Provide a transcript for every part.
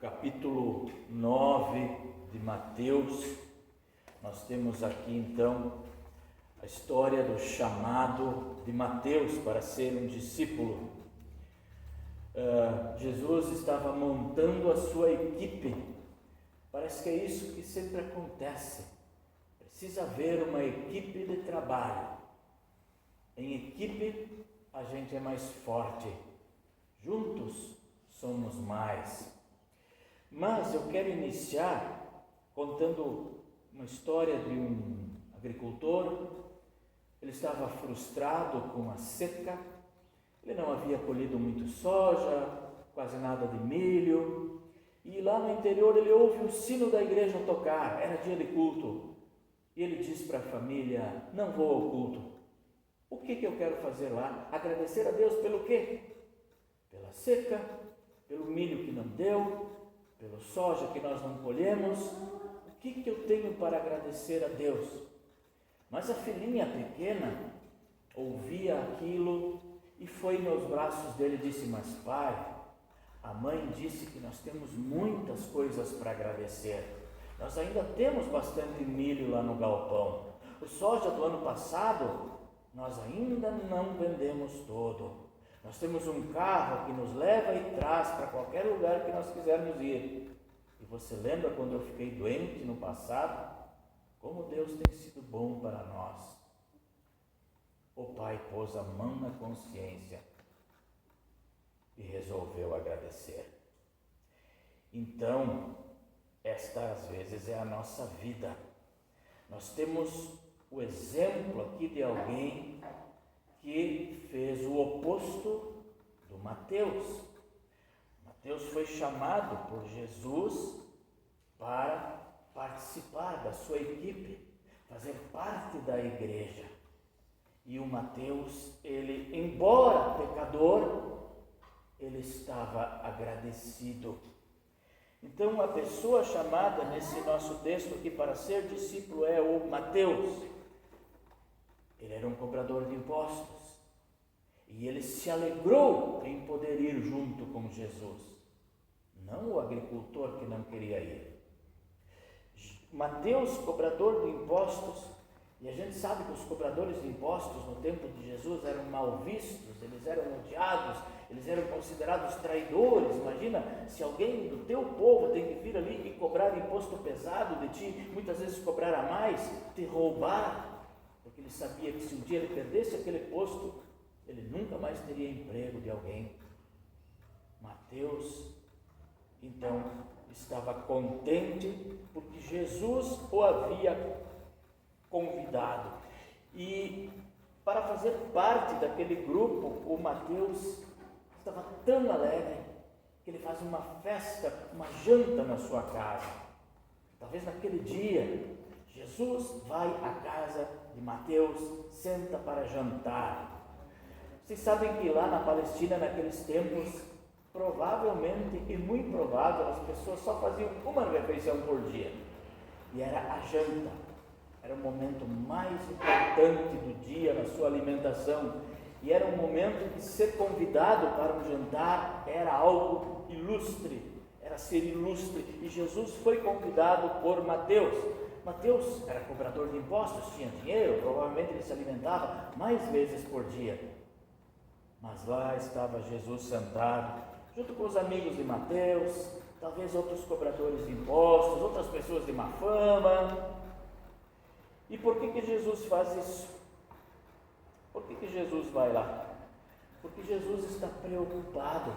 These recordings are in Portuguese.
capítulo 9 de Mateus. Nós temos aqui então a história do chamado de Mateus para ser um discípulo. Jesus estava montando a sua equipe. Parece que é isso que sempre acontece. Precisa haver uma equipe de trabalho. Em equipe a gente é mais forte. Juntos somos mais. Mas eu quero iniciar contando uma história de um agricultor. Ele estava frustrado com a seca. Ele não havia colhido muito soja, quase nada de milho. E lá no interior ele ouve o sino da igreja tocar. Era dia de culto. E ele diz para a família: não vou ao culto. O que eu quero fazer lá? Agradecer a Deus pelo quê? Pela seca, pelo milho que não deu, pelo soja que nós não colhemos. O que eu tenho para agradecer a Deus? Mas a filhinha pequena ouvia aquilo e foi nos braços dele e disse: mas pai, a mãe disse que nós temos muitas coisas para agradecer. Nós ainda temos bastante milho lá no galpão. O soja do ano passado nós ainda não vendemos todo. Nós temos um carro que nos leva e traz para qualquer lugar que nós quisermos ir. E você lembra quando eu fiquei doente no passado? Como Deus tem sido bom para nós. O pai pôs a mão na consciência e resolveu agradecer. Então, esta às vezes é a nossa vida. Nós temos o exemplo aqui de alguém que fez o oposto do Mateus. Mateus foi chamado por Jesus para participar da sua equipe, fazer parte da igreja. E o Mateus, ele, embora pecador, ele estava agradecido. Então, a pessoa chamada nesse nosso texto aqui para ser discípulo é o Mateus. Ele era um cobrador de impostos e ele se alegrou em poder ir junto com Jesus, não o agricultor que não queria ir. Mateus, cobrador de impostos, e a gente sabe que os cobradores de impostos no tempo de Jesus eram mal vistos, eles eram odiados, eles eram considerados traidores. Imagina se alguém do teu povo tem que vir ali e cobrar imposto pesado de ti, muitas vezes cobrar a mais, te roubar. Porque ele sabia que se um dia ele perdesse aquele posto, ele nunca mais teria emprego de alguém. Mateus, então, estava contente porque Jesus o havia convidado. E para fazer parte daquele grupo, o Mateus estava tão alegre que ele faz uma festa, uma janta na sua casa. Talvez naquele dia Jesus vai à casa de Mateus, senta para jantar. Vocês sabem que lá na Palestina, naqueles tempos, provavelmente e muito provável, as pessoas só faziam uma refeição por dia. E era a janta. Era o momento mais importante do dia na sua alimentação. E era um momento de ser convidado para um jantar, era algo ilustre, era ser ilustre. E Jesus foi convidado por Mateus. Mateus era cobrador de impostos, tinha dinheiro, provavelmente ele se alimentava mais vezes por dia. Mas lá estava Jesus sentado, junto com os amigos de Mateus, talvez outros cobradores de impostos, outras pessoas de má fama. E por que Jesus faz isso? Por que Jesus vai lá? Porque Jesus está preocupado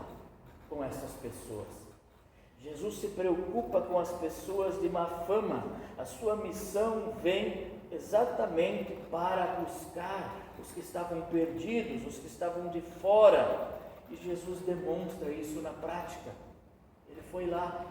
com essas pessoas. Jesus se preocupa com as pessoas de má fama. A sua missão vem exatamente para buscar os que estavam perdidos, os que estavam de fora. E Jesus demonstra isso na prática. Ele foi lá,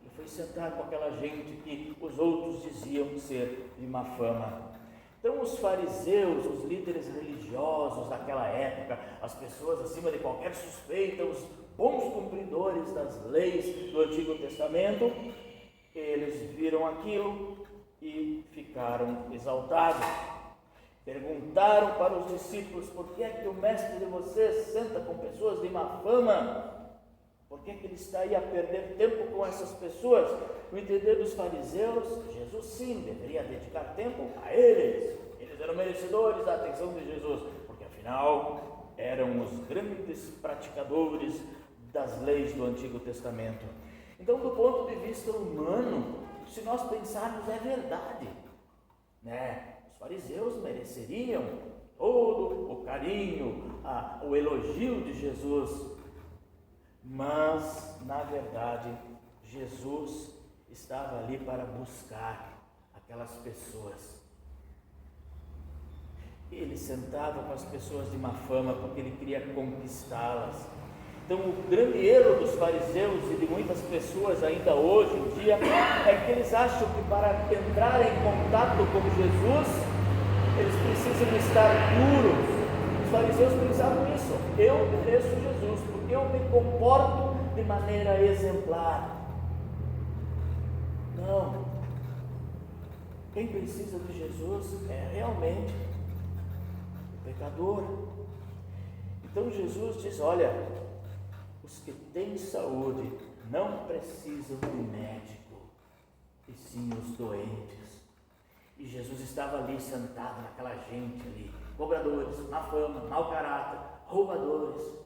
ele foi sentar com aquela gente que os outros diziam ser de má fama. Então os fariseus, os líderes religiosos daquela época, as pessoas acima de qualquer suspeita, os bons cumpridores das leis do Antigo Testamento, eles viram aquilo e ficaram exaltados. Perguntaram para os discípulos: por que é que o mestre de vocês senta com pessoas de má fama? Por que ele está aí a perder tempo com essas pessoas? No entender dos fariseus, Jesus sim deveria dedicar tempo a eles. Eles eram merecedores da atenção de Jesus, porque afinal eram os grandes praticadores das leis do Antigo Testamento. Então, do ponto de vista humano, se nós pensarmos, é verdade, né? Os fariseus mereceriam todo o carinho, o elogio de Jesus, mas, na verdade, Jesus estava ali para buscar aquelas pessoas. Ele sentava com as pessoas de má fama porque ele queria conquistá-las. Então, o grande erro dos fariseus e de muitas pessoas ainda hoje em dia é que eles acham que para entrar em contato com Jesus, eles precisam estar puros. Os fariseus pensavam isso: eu mereço Jesus porque eu me comporto de maneira exemplar. Não. Quem precisa de Jesus é realmente o pecador. Então Jesus diz: olha, os que têm saúde não precisam de médico, e sim os doentes. E Jesus estava ali sentado naquela gente ali, cobradores, má fama, mau caráter, roubadores.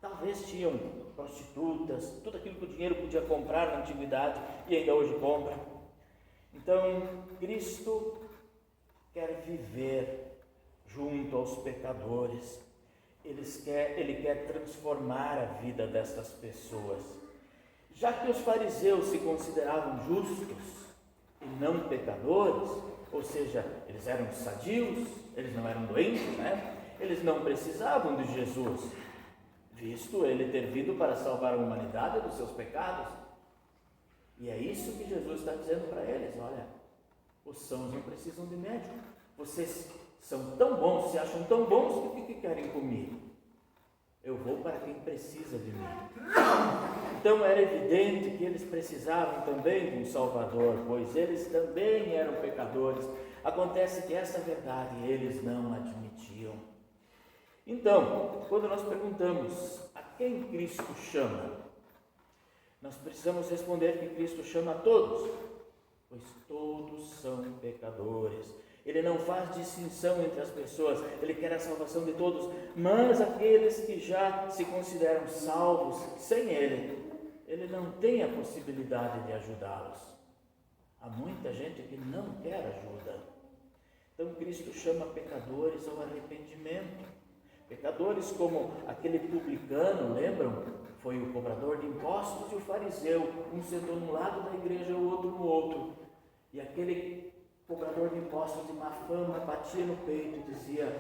Talvez tinham prostitutas, tudo aquilo que o dinheiro podia comprar na antiguidade e ainda hoje compra. Então, Cristo quer viver junto aos pecadores. Ele quer transformar a vida destas pessoas. Já que os fariseus se consideravam justos e não pecadores, ou seja, eles eram sadios, eles não eram doentes, né? Eles não precisavam de Jesus, visto ele ter vindo para salvar a humanidade dos seus pecados. E é isso que Jesus está dizendo para eles: olha, os sãos não precisam de médico, vocês são tão bons, se acham tão bons, que querem comigo? Eu vou para quem precisa de mim. Então era evidente que eles precisavam também de um Salvador, pois eles também eram pecadores. Acontece que essa verdade eles não admitiam. Então, quando nós perguntamos a quem Cristo chama, nós precisamos responder que Cristo chama a todos, pois todos são pecadores. Ele não faz distinção entre as pessoas, ele quer a salvação de todos, mas aqueles que já se consideram salvos sem ele não tem a possibilidade de ajudá-los. Há muita gente que não quer ajuda. Então Cristo chama pecadores ao arrependimento. Pecadores como aquele publicano, lembram? Foi o cobrador de impostos e o fariseu, um sentou num lado da igreja, o outro no outro. E aquele cobrador de impostos de má fama batia no peito e dizia: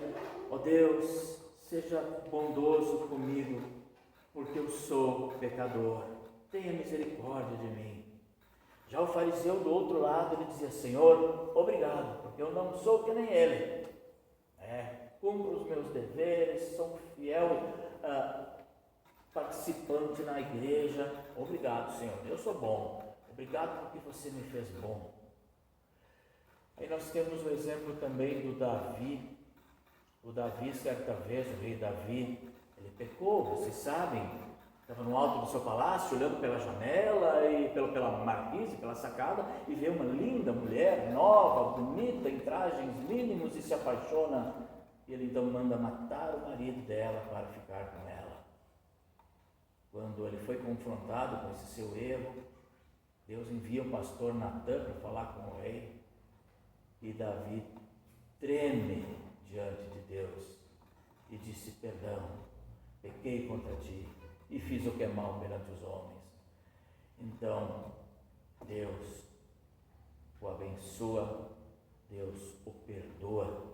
ó Deus, seja bondoso comigo, porque eu sou pecador, tenha misericórdia de mim. Já o fariseu do outro lado, ele dizia: Senhor, obrigado, porque eu não sou que nem ele, cumpro os meus deveres, sou fiel participante na igreja, obrigado, Senhor, eu sou bom, obrigado porque você me fez bom. Aí nós temos o exemplo também do Davi. O Davi, certa vez, o rei Davi, ele pecou, vocês sabem, estava no alto do seu palácio, olhando pela janela e pela marquise, pela sacada, e vê uma linda mulher, nova, bonita, em trajes mínimos, e se apaixona. E ele então manda matar o marido dela para ficar com ela. Quando ele foi confrontado com esse seu erro, Deus envia o pastor Natã para falar com o rei. E Davi treme diante de Deus e disse: perdão, pequei contra ti e fiz o que é mal perante os homens. Então Deus o abençoa, Deus o perdoa,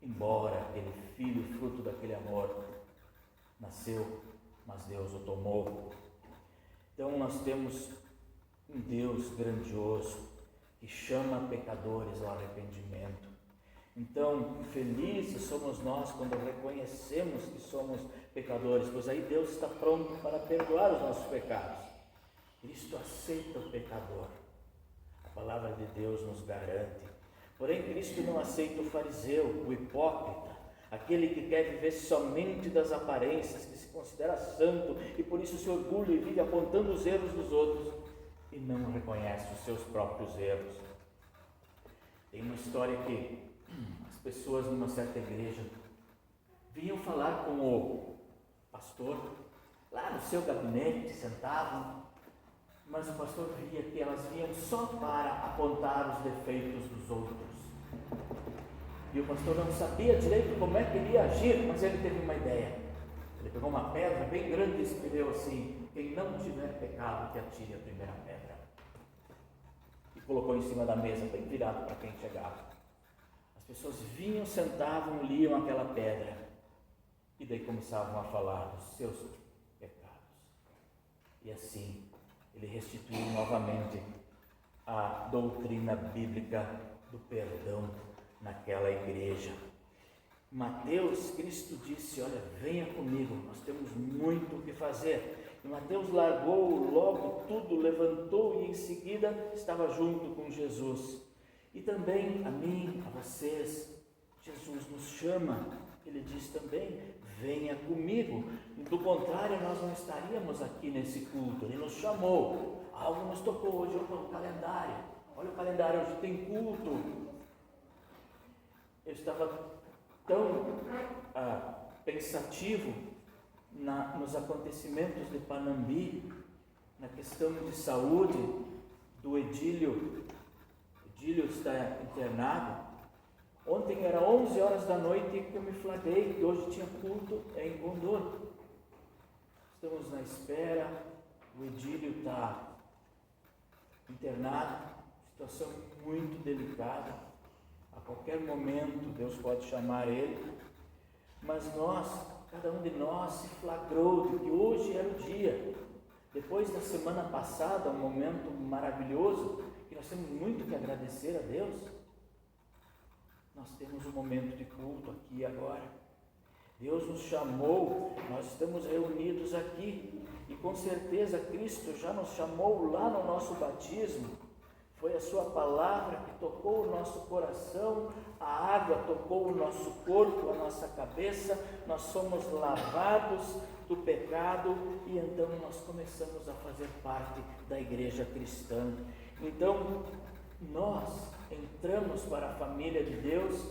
embora aquele filho, fruto daquele amor, nasceu, mas Deus o tomou. Então nós temos um Deus grandioso que chama pecadores ao arrependimento. Então, felizes somos nós quando reconhecemos que somos pecadores, pois aí Deus está pronto para perdoar os nossos pecados. Cristo aceita o pecador. A palavra de Deus nos garante. Porém, Cristo não aceita o fariseu, o hipócrita, aquele que quer viver somente das aparências, que se considera santo e por isso se orgulha e vive apontando os erros dos outros e não reconhece os seus próprios erros. Tem uma história que as pessoas numa certa igreja vinham falar com o pastor, lá no seu gabinete, sentavam, mas o pastor via que elas vinham só para apontar os defeitos dos outros. E o pastor não sabia direito como é que ele ia agir, mas ele teve uma ideia. Ele pegou uma pedra bem grande e escreveu assim: quem não tiver pecado, que atire a primeira pedra. E colocou em cima da mesa, bem virado para quem chegava. As pessoas vinham, sentavam, liam aquela pedra e daí começavam a falar dos seus pecados. E assim, ele restituiu novamente a doutrina bíblica do perdão naquela igreja. Mateus, Cristo disse: olha, venha comigo, nós temos muito o que fazer. E Mateus largou logo tudo, levantou e em seguida estava junto com Jesus. E também a mim, a vocês, Jesus nos chama, ele diz também: venha comigo. Do contrário, nós não estaríamos aqui nesse culto. Ele nos chamou, algo nos tocou hoje. Olha o calendário, hoje tem culto. Eu estava tão pensativo nos acontecimentos de Panambi, na questão de saúde do Edílio. Edílio está internado. Ontem era 11 horas da noite que eu me flagrei que hoje tinha culto em Gondor. Estamos na espera, o Edílio está internado, situação muito delicada. A qualquer momento Deus pode chamar ele, mas cada um de nós se flagrou de que hoje era o dia. Depois da semana passada, um momento maravilhoso, que nós temos muito que agradecer a Deus, nós temos um momento de culto aqui e agora. Deus nos chamou, nós estamos reunidos aqui, e com certeza Cristo já nos chamou lá no nosso batismo. Foi a sua palavra que tocou o nosso coração, a água tocou o nosso corpo, a nossa cabeça, nós somos lavados do pecado e então nós começamos a fazer parte da igreja cristã. Então, nós entramos para a família de Deus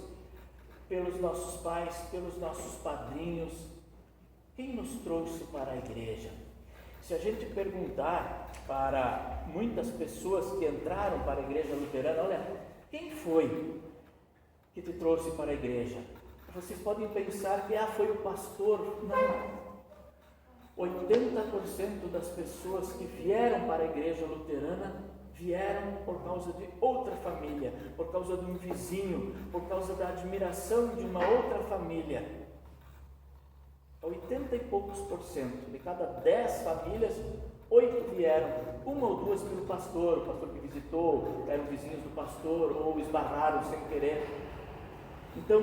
pelos nossos pais, pelos nossos padrinhos. Quem nos trouxe para a igreja? Se a gente perguntar para muitas pessoas que entraram para a igreja luterana, olha, quem foi que te trouxe para a igreja? Vocês podem pensar que foi o pastor. Não. 80% das pessoas que vieram para a igreja luterana vieram por causa de outra família, por causa de um vizinho, por causa da admiração de uma outra família. 80 e poucos % de cada 10 famílias, 8 vieram, uma ou duas pelo pastor, o pastor que visitou, eram vizinhos do pastor, ou esbarraram sem querer. Então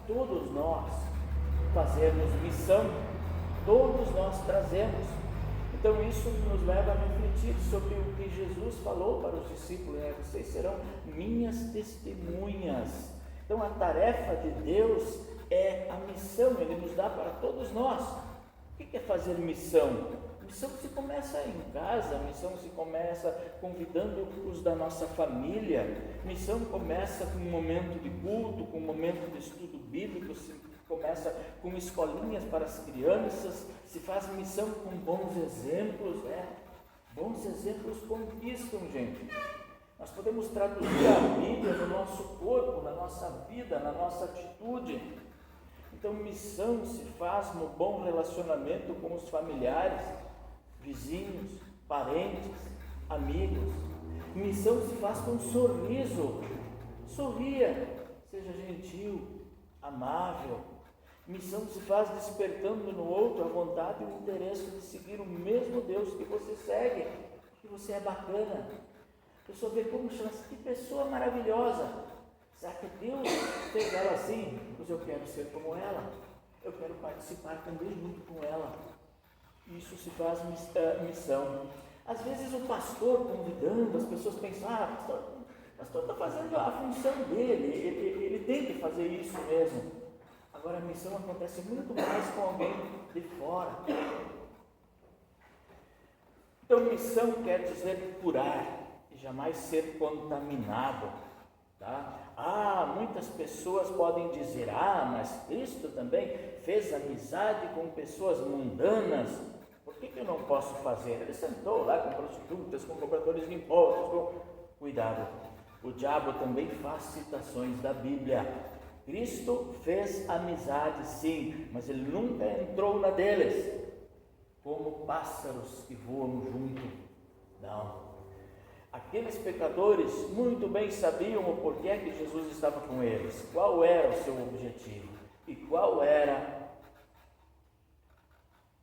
todos nós fazemos missão, todos nós trazemos. Então isso nos leva a refletir sobre o que Jesus falou para os discípulos, né? Vocês serão minhas testemunhas. Então a tarefa de Deus é a missão, Ele nos dá para todos nós. O que é fazer missão? Missão se começa em casa, missão se começa convidando os da nossa família, missão começa com um momento de culto, com um momento de estudo bíblico, se começa com escolinhas para as crianças, se faz missão com bons exemplos, Bons exemplos conquistam, gente. Nós podemos traduzir a Bíblia no nosso corpo, na nossa vida, na nossa atitude. Então, missão se faz no bom relacionamento com os familiares, vizinhos, parentes, amigos. Missão se faz com um sorriso. Sorria, seja gentil, amável. Missão se faz despertando no outro a vontade e o interesse de seguir o mesmo Deus que você segue, que você é bacana. A pessoa vê como chama, que pessoa maravilhosa. Será que Deus fez ela assim? Pois eu quero ser como ela. Eu quero participar também junto com ela. Isso se faz missão. Às vezes o pastor convidando, as pessoas pensam, o pastor está fazendo a função dele, ele tem que fazer isso mesmo. Agora a missão acontece muito mais com alguém de fora. Então missão quer dizer curar e jamais ser contaminado. Tá? Muitas pessoas podem dizer, mas Cristo também fez amizade com pessoas mundanas, por que eu não posso fazer? Ele sentou lá com prostitutas, com cobradores de impostos, Cuidado, o diabo também faz citações da Bíblia. Cristo fez amizade sim, mas ele nunca entrou na deles, como pássaros que voam junto. Não. Aqueles pecadores muito bem sabiam o porquê que Jesus estava com eles, qual era o seu objetivo e qual era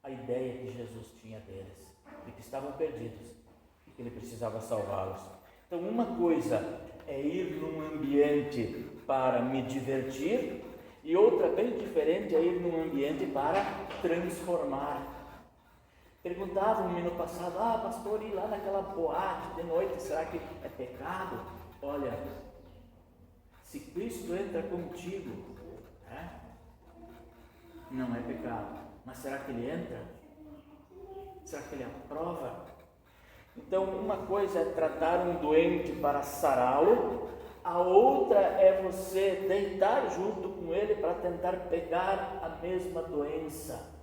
a ideia que Jesus tinha deles, de que estavam perdidos e que ele precisava salvá-los. Então, uma coisa é ir num ambiente para me divertir e outra bem diferente é ir num ambiente para transformar. Perguntavam-me no passado, pastor, ir lá naquela boate de noite, será que é pecado? Olha, se Cristo entra contigo, não é pecado, mas será que ele entra? Será que ele aprova? Então, uma coisa é tratar um doente para sará-lo, a outra é você deitar junto com ele para tentar pegar a mesma doença.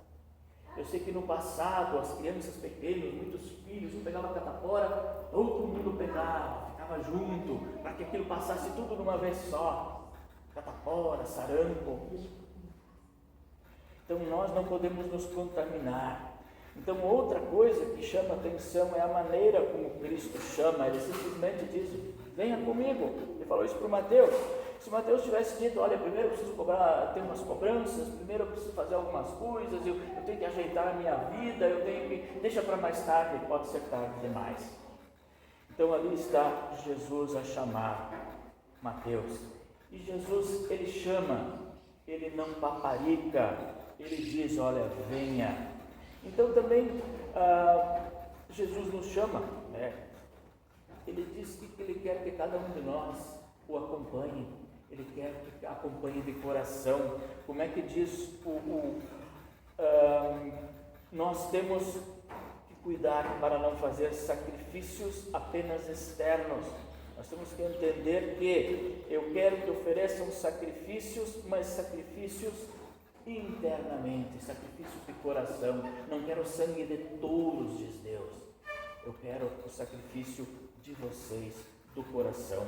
Eu sei que no passado, as crianças pequenas, muitos filhos, um pegava catapora, todo mundo pegava, ficava junto, para que aquilo passasse tudo de uma vez só. Catapora, sarampo. Então, nós não podemos nos contaminar. Então, outra coisa que chama atenção é a maneira como Cristo chama. Ele simplesmente diz, venha comigo. Ele falou isso para o Mateus. Se o Mateus tivesse dito, olha, primeiro eu preciso ter umas cobranças, primeiro eu preciso fazer algumas coisas, eu tenho que ajeitar a minha vida, deixa para mais tarde, pode ser tarde demais. Então, ali está Jesus a chamar Mateus. E Jesus, ele chama, ele não paparica, ele diz, olha, venha. Então também Jesus nos chama, ele diz que ele quer que cada um de nós o acompanhe, ele quer que acompanhe de coração. Como é que diz nós temos que cuidar para não fazer sacrifícios apenas externos. Nós temos que entender que eu quero que ofereçam sacrifícios, mas sacrifícios internamente, sacrifícios de coração. Não quero sangue de touros, diz Deus. Eu quero o sacrifício de vocês, do coração.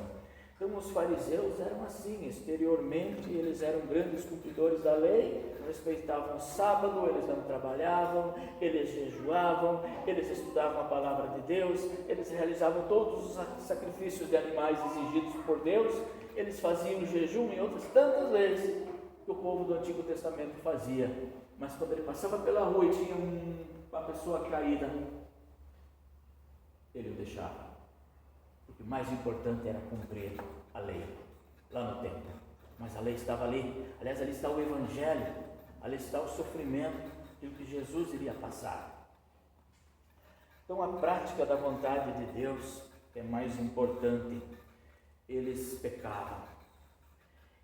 Então os fariseus eram assim, exteriormente eles eram grandes cumpridores da lei, respeitavam o sábado, eles não trabalhavam, eles jejuavam, eles estudavam a palavra de Deus, eles realizavam todos os sacrifícios de animais exigidos por Deus, eles faziam jejum em outras tantas vezes que o povo do Antigo Testamento fazia. Mas quando ele passava pela rua e tinha uma pessoa caída, ele o deixava. Porque o mais importante era cumprir a lei, lá no templo. Mas a lei estava ali. Aliás, ali está o Evangelho, ali está o sofrimento e o que Jesus iria passar. Então, a prática da vontade de Deus é mais importante. Eles pecavam.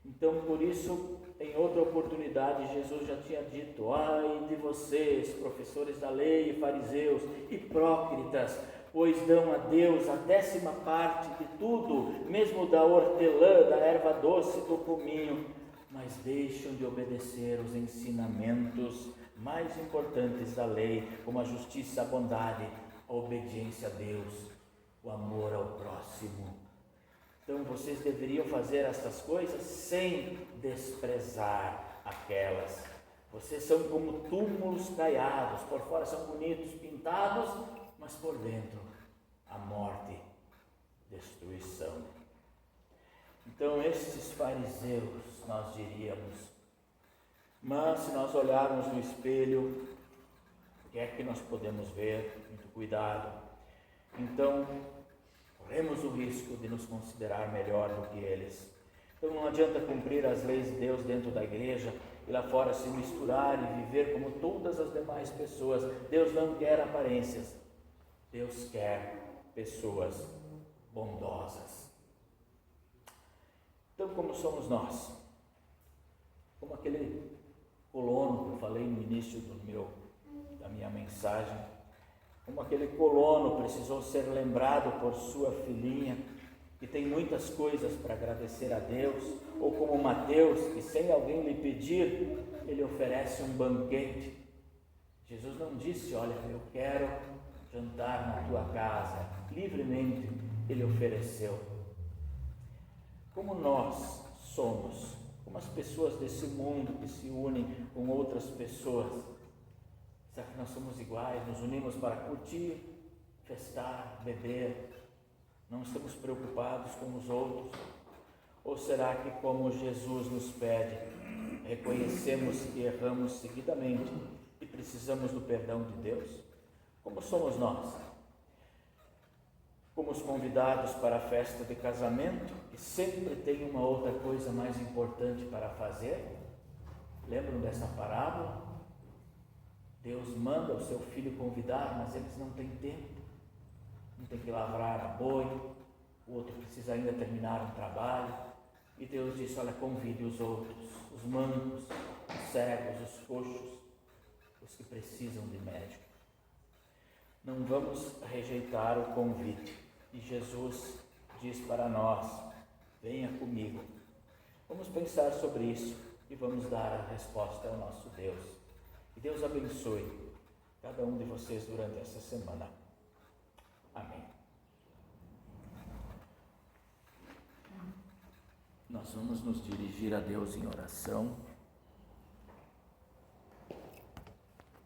Então, por isso, em outra oportunidade, Jesus já tinha dito, ai de vocês, professores da lei e fariseus, hipócritas, pois dão a Deus a 10ª parte de tudo, mesmo da hortelã, da erva doce, do cominho, mas deixam de obedecer os ensinamentos mais importantes da lei, como a justiça, a bondade, a obediência a Deus, o amor ao próximo. Então vocês deveriam fazer estas coisas sem desprezar aquelas. Vocês são como túmulos caiados, por fora são bonitos, pintados, mas por dentro a morte, destruição. Então estes fariseus, nós diríamos, mas se nós olharmos no espelho, o que é que nós podemos ver? Muito cuidado. Então, corremos o risco de nos considerar melhor do que eles. Então não adianta cumprir as leis de Deus dentro da igreja e lá fora se misturar e viver como todas as demais pessoas. Deus não quer aparências. Deus quer pessoas bondosas. Então, como somos nós? Como aquele colono que eu falei no início da minha mensagem, como aquele colono precisou ser lembrado por sua filhinha, que tem muitas coisas para agradecer a Deus, ou como Mateus, que sem alguém lhe pedir, ele oferece um banquete. Jesus não disse, olha, eu quero jantar na tua casa, livremente ele ofereceu. Como nós somos, como as pessoas desse mundo que se unem com outras pessoas, será que nós somos iguais? Nos unimos para curtir, festar, beber, não estamos preocupados com os outros? Ou será que, como Jesus nos pede, reconhecemos que erramos seguidamente e precisamos do perdão de Deus? Como somos nós? Como os convidados para a festa de casamento, que sempre tem uma outra coisa mais importante para fazer? Lembram dessa parábola? Deus manda o seu filho convidar, mas eles não têm tempo. Um tem que lavrar a boi, o outro precisa ainda terminar um trabalho. E Deus diz, olha, convide os outros, os mancos, os cegos, os coxos, os que precisam de médico. Não vamos rejeitar o convite. E Jesus diz para nós, venha comigo. Vamos pensar sobre isso e vamos dar a resposta ao nosso Deus. Que Deus abençoe cada um de vocês durante essa semana. Amém. Nós vamos nos dirigir a Deus em oração.